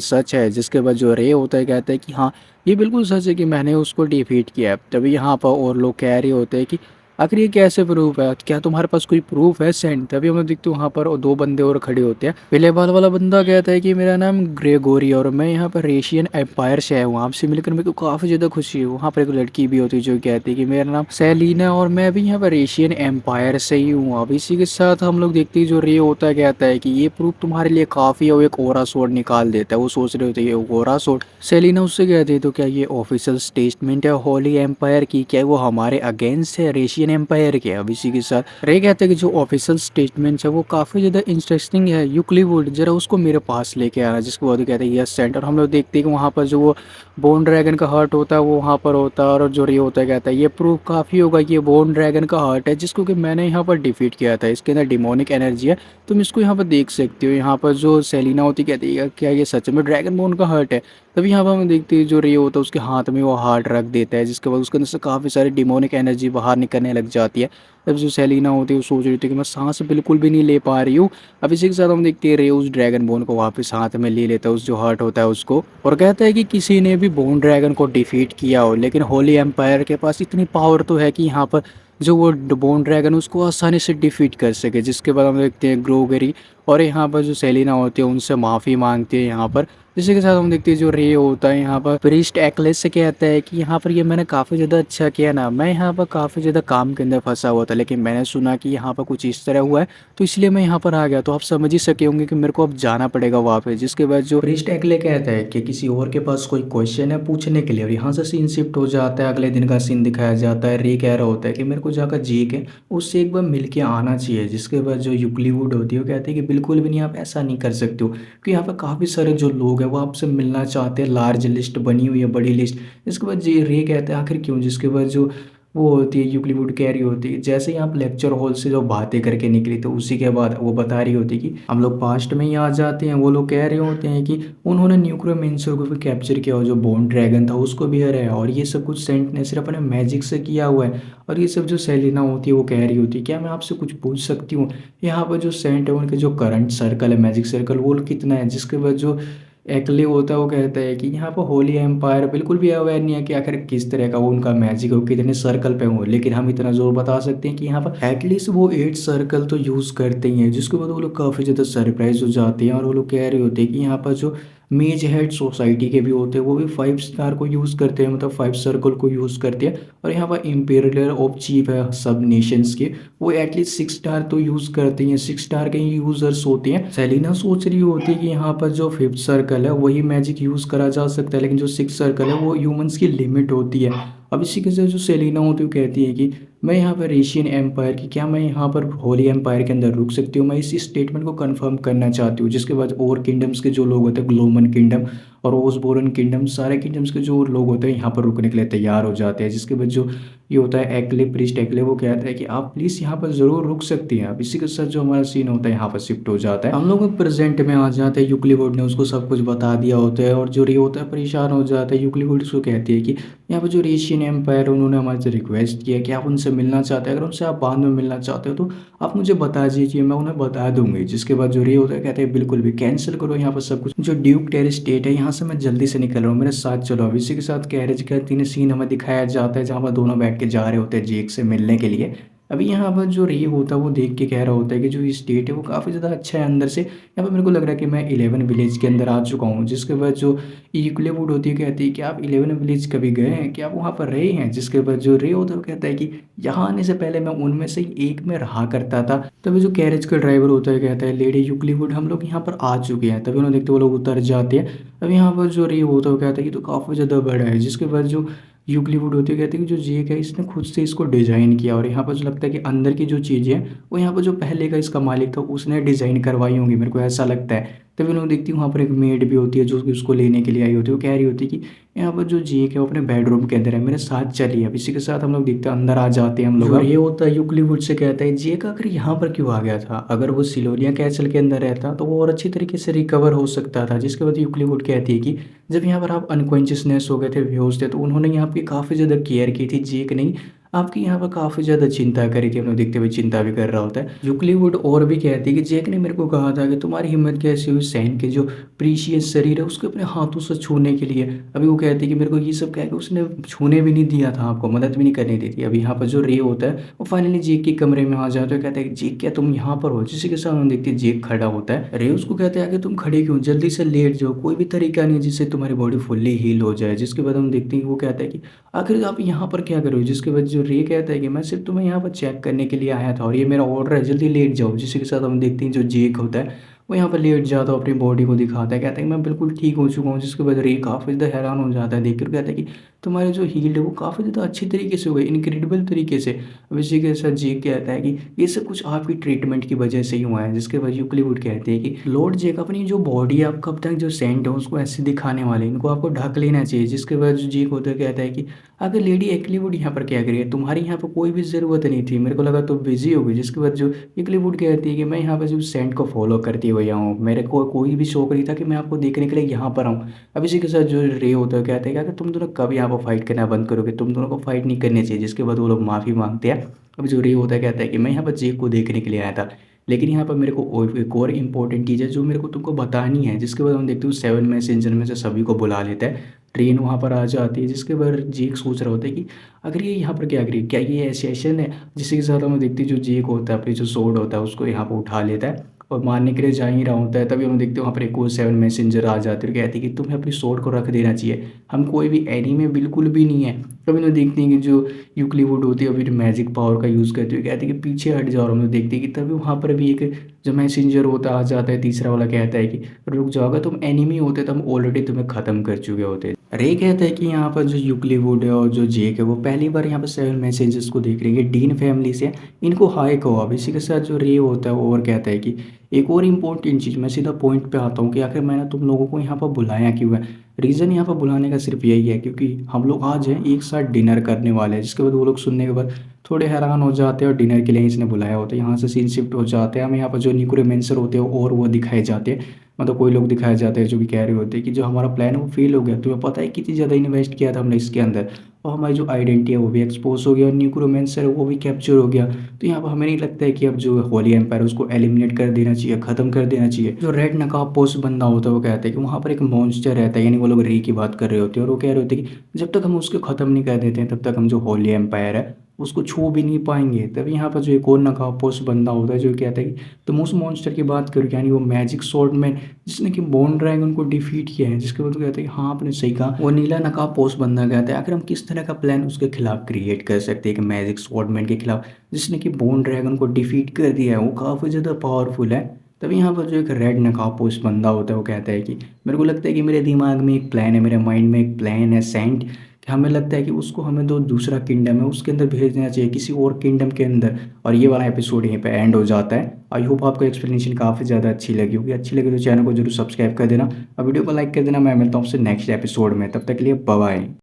सच है? जिसके बाद जो रे होता है कहता है कि हाँ ये बिल्कुल सच है कि मैंने उसको डिफीट किया है। तभी यहाँ पर और लोग कह रहे होते हैं कि आखिर ये कैसे प्रूफ है, क्या तुम्हारे पास कोई प्रूफ है सेंट? तभी हम लोग देखते हैं वहाँ पर दो बंदे और खड़े होते हैं। पहले बाल वाला बंदा कहता है कि मेरा नाम ग्रेगोरी और मैं यहाँ पर रेशियन एम्पायर से आया हूँ, आपसे मिलकर मेरे को काफ़ी ज़्यादा खुशी है। वहाँ पर एक लड़की भी होती है जो कहती है कि मेरा नाम सेलिना और मैं भी यहाँ पर रेशियन एम्पायर से ही हूँ। अब इसी के साथ हम लोग देखते हैं जो रे होता है कहता है कि ये प्रूफ तुम्हारे लिए काफ़ी है, वो एक ओरा सोर्ड निकाल देता है। वो सोच रहे होते हैं ये ओरा सोर्ड। सेलिना उससे कहती है तो क्या ये ऑफिशियल स्टेटमेंट है होली एम्पायर की, क्या वो हमारे अगेंस्ट है रेशियन एम्पायर के? अब इसी के साथ रे कहते हैं कि जो ऑफिशियल स्टेटमेंट है वो काफ़ी ज़्यादा इंटरेस्टिंग है, यूक्लिड वुड जरा उसको मेरे पास लेके आना। जिसके बाद कहते हैं यस सेंटर। हम लोग देखते हैं कि वहाँ पर जो वो बोन ड्रैगन का हार्ट होता है वो वहाँ पर होता है, और जो रे होता है कहता है ये प्रूफ काफ़ी होगा कि ये बोन ड्रैगन का हार्ट है जिसको कि मैंने यहाँ पर डिफीट किया था, इसके अंदर डिमोनिक एनर्जी है, तुम इसको यहाँ पर देख सकते हो। यहाँ पर जो सेलिना होती कहती है क्या ये सच में ड्रैगन बोन का हार्ट है? तभी यहाँ पर हम देखते हैं जो रे होता है उसके हाथ में वो हार्ट रख देता है, जिसके बाद उसके अंदर से काफ़ी सारी डिमोनिक एनर्जी बाहर निकलने लग जाती है। तब जो सेलिना होती है वो सोच रही थी कि मैं सांस बिल्कुल भी नहीं ले पा रही हूँ। अब इसी के साथ हम देखते हैं रे उस ड्रैगन बोन को वापस हाथ में ले लेता है, उस जो हार्ट होता है उसको, और कहता है कि किसी ने भी बोन ड्रैगन को डिफीट किया हो, लेकिन होली एम्पायर के पास इतनी पावर तो है कि यहाँ पर जो वो बोन ड्रैगन उसको आसानी से डिफीट कर सके। जिसके बाद हम देखते हैं ग्रोगरी और यहाँ पर जो सेलिना होती है उनसे माफ़ी मांगती है यहाँ पर। इसी के साथ हम देखते हैं जो रे होता है यहाँ पर प्रीस्ट एक्लेस से कहता है कि यहाँ पर ये मैंने काफ़ी ज़्यादा अच्छा किया ना, मैं यहाँ पर काफ़ी ज़्यादा काम के अंदर फंसा हुआ था, लेकिन मैंने सुना कि यहाँ पर कुछ इस तरह हुआ है तो इसलिए मैं यहाँ पर आ गया। तो आप समझ ही सके होंगे कि मेरे को अब जाना पड़ेगा वहाँ पे। जिसके बाद जो प्रीस्ट एक्ले कहता है कि किसी और के पास कोई क्वेश्चन है पूछने के लिए, और यहाँ से सीन शिफ्ट हो जाता है, अगले दिन का सीन दिखाया जाता है। रे कह रहा होता है कि मेरे को जाकर जी के उससे एक बार मिल के आना चाहिए। जिसके बाद जो यूक्लिड वुड होती है वो कहती है कि बिल्कुल भी नहीं, आप ऐसा नहीं कर सकते हो, क्योंकि यहाँ पर काफ़ी सारे जो लोग हैं वो आपसे मिलना चाहते हैं, लार्ज लिस्ट बनी हुई है, बड़ी लिस्ट। इसके बाद जी रे कहते हैं आखिर क्यों? जिसके बाद जो वो होती है यूक्लिड वुड कह रही होती है जैसे ही आप लेक्चर हॉल से जो बातें करके निकली तो उसी के बाद वो बता रही होती है कि हम लोग पास्ट में ही आ जाते हैं। वो लोग कह रहे होते हैं कि उन्होंने न्यूक्रोमेंसर को भी कैप्चर किया और जो बोन ड्रैगन था उसको भी हराया, और ये सब कुछ सेंट ने सिर्फ अपने मैजिक से किया हुआ है। और ये सब जो सेलिना होती है वो कह रही होती है क्या मैं आपसे कुछ पूछ सकती हूँ, यहाँ पर जो सेंट है उनके जो करंट सर्कल है मैजिक सर्कल वो कितना है? जिसके बाद जो एक्ले होता है वो कहता है कि यहाँ पर होली एम्पायर बिल्कुल भी अवेयर नहीं है कि आखिर किस तरह का वो उनका मैजिक हो, कितने सर्कल पे हो। लेकिन हम इतना ज़रूर बता सकते हैं कि यहाँ पर एटलीस्ट वो 8 सर्कल तो यूज़ करते ही हैं, जिसके बाद वो लोग काफ़ी ज़्यादा सरप्राइज हो जाते हैं और वो लोग कह रहे होते हैं कि यहाँ पर जो मेज हेड सोसाइटी के भी होते हैं वो भी 5 स्टार को यूज़ करते हैं, मतलब 5 सर्कल को यूज़ करते हैं। और यहाँ पर इम्पेरियर ऑफ चीफ है सब नेशंस के, वो एटलीस्ट 6 स्टार तो यूज़ करते हैं, 6 स्टार के ही यूज़र्स होते हैं। सेलिना सोच रही होती है कि यहाँ पर जो 5th सर्कल है वही मैजिक यूज़ करा जा सकता है, लेकिन जो 6th सर्कल है वो ह्यूमंस की लिमिट होती है। अब इसी के साथ जो सेलिना होती है वो कहती है कि मैं यहाँ पर एशियन एम्पायर की, क्या मैं यहाँ पर होली एम्पायर के अंदर रुक सकती हूँ, मैं इस स्टेटमेंट को कंफर्म करना चाहती हूँ। जिसके बाद और किंगडम्स के जो लोग होते हैं, ग्लोमन किंगडम और ओसबोरन किंगडम, सारे किंगडम्स के जो लोग होते हैं यहाँ पर रुकने के लिए तैयार हो जाते हैं। जिसके बाद जो ये होता है एक्ले प्रीस्ट एक्ले, वो कहता है कि आप प्लीज़ यहाँ पर ज़रूर रुक सकती हैं। अब इसी के साथ जो हमारा सीन होता है यहाँ पर शिफ्ट हो जाता है, हम लोग प्रेजेंट में आ जाते हैं। यूक्लिवुड ने उसको सब कुछ बता दिया होता है और जो रे होता है परेशान हो जाता है। यूक्लिवुड उसको कहती है कि यहाँ पर जो एशियन एम्पायर उन्होंने हमारे से रिक्वेस्ट किया कि आप उनसे मिलना चाहते हैं, अगर उनसे आप बाद में मिलना चाहते हो तो आप मुझे बता दीजिए, मैं उन्हें बता दूंगी। जिसके बाद जो रे होता है कहते हैं बिल्कुल भी कैंसिल करो यहाँ पर सब कुछ, जो ड्यूक टेर स्टेट है यहाँ से मैं जल्दी से निकल रहा हूँ, मेरे साथ चलो। अब इसी के साथ कैरेज का 3 सीन हमें दिखाया जाता है जहाँ पर दोनों बैठ के जा रहे होते हैं जेक से मिलने के लिए। अभी यहाँ पर जो रे होता है वो देख के कह रहा होता है कि जो स्टेट है वो काफ़ी ज़्यादा अच्छा है अंदर से, यहाँ पर मेरे को लग रहा है कि मैं 11 विलेज के अंदर आ चुका हूँ। जिसके बाद जो इक्लेवुड होती है कहती है कि आप 11 विलेज कभी गए हैं, कि आप वहाँ पर रहे हैं। जिसके बाद जो रे होता है वो कहता है कि यहाँ आने से पहले मैं उनमें से ही एक में रहा करता था। तभी जो कैरेज का ड्राइवर होता है कहता है लेडी यूक्लिवुड हम लोग यहाँ पर आ चुके हैं। तभी उन्हें देखते वो लोग उतर जाते हैं। अब यहाँ पर जो रे होता है वो कहता है कि तो काफ़ी ज़्यादा बड़ा है। जिसके बाद जो यूक्लिवुड होती है कहती है कि जो जेक है इसने खुद से इसको डिज़ाइन किया, और यहाँ पर जो लगता है कि अंदर की जो चीज़ें हैं वो यहाँ पर जो पहले का इसका मालिक था उसने डिज़ाइन करवाई होंगी, मेरे को ऐसा लगता है। तभी लोग देखती हूँ वहाँ पर एक मेड भी होती है जो कि उसको लेने के लिए आई होती है। वो कह रही होती है कि यहाँ पर जो जेक है वो अपने बेडरूम के अंदर है, मेरे साथ चलिए। अब इसी के साथ हम लोग देखते हैं अंदर आ जाते हैं हम लोग। ये होता है यूक्लिवुड से कहता है जेक आखिर यहाँ पर क्यों आ गया था, अगर वो सिलोनिया कैसल के अंदर रहता तो वो और अच्छी तरीके से रिकवर हो सकता था। जिसके बाद यूक्लिवुड कहती है कि जब यहाँ पर आप अनकॉन्शियसनेस हो गए थे, बेहोश थे, तो उन्होंने यहाँ की काफ़ी ज़्यादा केयर की थी, जेक नहीं आपकी यहाँ पर काफ़ी ज़्यादा चिंता करी थी। हम लोग देखते हुए चिंता भी कर रहा होता है। यूक्लिवुड और भी कहती है कि जेक ने मेरे को कहा था कि तुम्हारी हिम्मत कैसे हुई सैन के जो प्रीशियस शरीर है उसको अपने हाथों से छूने के लिए। अभी वो कहती है कि मेरे को ये सब कह के उसने छूने भी नहीं दिया था, आपको मदद भी नहीं करने दी थी। अभी यहाँ पर जो रे होता है वो फाइनली जेक के कमरे में आ जाता है, कहता है कि जेक क्या तुम यहाँ पर हो। जिसके साथ हम देखते हैं जेक खड़ा होता है। रे उसको कहते हैं कि तुम खड़े क्यों, जल्दी से लेट जाओ, कोई भी तरीका नहीं है जिससे तुम्हारी बॉडी फुल्ली हील हो जाए। जिसके बाद हम देखते हैं कि वो कहता है कि आखिर आप यहाँ पर क्या कर रहे हो। जिसके बाद जो रे कहता है कि मैं सिर्फ तुम्हें यहाँ पर चेक करने के लिए आया था और ये मेरा ऑर्डर है, जल्दी लेट जाओ। जिसके साथ हम देखते हैं जो जेक होता है वो यहाँ पर लेट जाता है, अपनी बॉडी को दिखाता है, कहता है कि मैं बिल्कुल ठीक हो चुका हूँ। जिसके बाद रे काफ़ी ज़्यादा हैरान हो जाता है देखकर, कहता है कि तुम्हारी जो हील है वो काफ़ी ज़्यादा अच्छी तरीके से हो गई, इनक्रेडिबल तरीके से। अब इसी के साथ जेक कहता है कि ये सब कुछ आपकी ट्रीटमेंट की वजह से ही हुआ है। जिसके बाद यूक्लिवुड कहते हैं कि लॉर्ड जेक अपनी जो बॉडी है आप कब तक जो सेंट है उसको ऐसे दिखाने वाले, इनको आपको ढक लेना चाहिए। जिसके बाद जो जेक होता है कहता है कि अगर लेडी एक्लीवुड यहाँ पर क्या करिए, तुम्हारी यहाँ पर कोई भी ज़रूरत नहीं थी, मेरे को लगा तो बिजी होगी। जिसके बाद जो एक्लीवुड कहती है कि मैं यहाँ पर सिर्फ सेंट को फॉलो करती हुई आऊँ, मेरे को कोई भी शौक नहीं था कि मैं आपको देखने के लिए यहाँ पर आऊँ। अब इसी के साथ जो रे होता है कहते हैं कि अगर तुम दोनों कब यहाँ पर फाइट करना बंद करोगे, तुम दोनों को फाइट नहीं करनी चाहिए। जिसके बाद वो लोग माफ़ी मांगते हैं। अब जो रे होता है कहता है कि मैं यहाँ पर जेक को देखने के लिए आया था, लेकिन यहाँ पर मेरे को एक और इम्पोर्टेंट चीज़ है जो मेरे को तुमको बतानी है। जिसके बाद हम देखते हैं 7 मैसेंजर में से सभी को बुला लेता है, ट्रेन वहाँ पर आ जाती है। जिसके बाद जेक सोच रहा होता है कि अगर ये यहाँ पर क्या करिए, क्या ये एसेशन है। जिसके साथ हम देखते हैं जो जेक होता है अपनी जो सोर्ड होता है उसको यहाँ पर उठा लेता है और मारने के लिए जा ही रहा होता है। तभी हम देखते हैं वहाँ पर एक और 7 मैसेंजर आ जाते हैं, कहते हैं कि तुम्हें अपनी सोर्ड को रख देना चाहिए, हम कोई भी एनीमे बिल्कुल भी नहीं है। तभी हम देखते हैं कि जो यूक्लिवुड होती है फिर मैजिक पावर का यूज़ करते हुए कहते हैं कि पीछे हट जाओ। और हम लोग देखते हैं कि तभी वहाँ पर भी एक जो मैसेंजर होता आ जाता है, तीसरा वाला कहता है कि रुक जाओ, अगर तुम एनिमी होते तो हम ऑलरेडी तुम्हें ख़त्म कर चुके होते। रे कहता है कि यहाँ पर जो यूक्लिवुड है और जो जेक है वो पहली बार यहाँ पर 7 मैसेजेस को देख रहे हैं डीन फैमिली से, इनको हाई कहो। अब इसी के साथ जो रे होता है वो और कहता है कि एक और इम्पोर्टेंट चीज़, मैं सीधा पॉइंट पे आता हूँ कि आखिर मैंने तुम लोगों को यहाँ पर बुलाया क्यों है। रीज़न यहाँ पर बुलाने का सिर्फ यही है क्योंकि हम लोग आज हैं एक साथ डिनर करने वाले हैं। जिसके बाद वो लोग सुनने के बाद थोड़े हैरान हो जाते हैं और डिनर के लिए इसने बुलाया होता है। यहाँ से सीन शिफ्ट हो जाते हैं, हमें यहाँ पर जो निक्रोमेंसर होते हैं और वो दिखाए जाते हैं, मतलब कोई लोग दिखाए जाते हैं जो कि कह रहे होते हैं कि जो हमारा प्लान है वो फेल हो गया, तुम्हें पता है कितनी ज़्यादा इन्वेस्ट किया था हमने इसके अंदर, और हमारी जो आइडेंटिटी है वो भी एक्सपोज हो गया और न्यूक्रोमेंसर है वो भी कैप्चर हो गया। तो यहाँ पर हमें नहीं लगता है कि अब जो होली एम्पायर उसको एलिमिनेट कर देना चाहिए, ख़त्म कर देना चाहिए। जो रेड नकाब पोस्ट बंदा होता है वो कहता है कि वहाँ पर एक मॉन्स्टर रहता है, यानी वो लोग री की बात कर रहे होते हैं और वो कह रहे होते हैं कि जब तक हम उसको ख़त्म नहीं कर देते हैं तब तक हम जो होली एम्पायर है उसको छू भी नहीं पाएंगे। तभी यहाँ पर जो एक और नकाब पोस्ट बंदा होता है जो कहता है कि तुम उस मॉन्स्टर की बात करो, यानी वो मैजिक स्वॉर्डमैन जिसने कि बोन ड्रैगन को डिफीट किया है। जिसके बाद वो कहते हैं कि हाँ आपने सही कहा, वो नीला नकाब पोस्ट बंदा कहता है आखिर हम किस तरह का प्लान उसके खिलाफ क्रिएट कर सकते हैं कि मैजिक स्वॉर्डमैन के खिलाफ जिसने कि बोन ड्रैगन को डिफीट कर दिया है, वो काफ़ी ज़्यादा पावरफुल है। तभी यहाँ पर जो एक रेड नकाब पोस्ट बंदा होता है वो कहता है कि मेरे को लगता है कि मेरे दिमाग में एक प्लान है, मेरे माइंड में एक प्लान है सेंट, कि हमें लगता है कि उसको हमें दो दूसरा किंगडम है उसके अंदर भेज देना चाहिए, किसी और किंगडम के अंदर। और ये वाला एपिसोड यहीं पे एंड हो जाता है। आई होप आपको एक्सप्लेनेशन काफ़ी ज़्यादा अच्छी लगी होगी। अच्छी लगी तो चैनल को जरूर सब्सक्राइब कर देना और वीडियो को लाइक कर देना। मैं मिलता हूँ आपसे नेक्स्ट एपिसोड में, तब तक के लिए बाय बाय।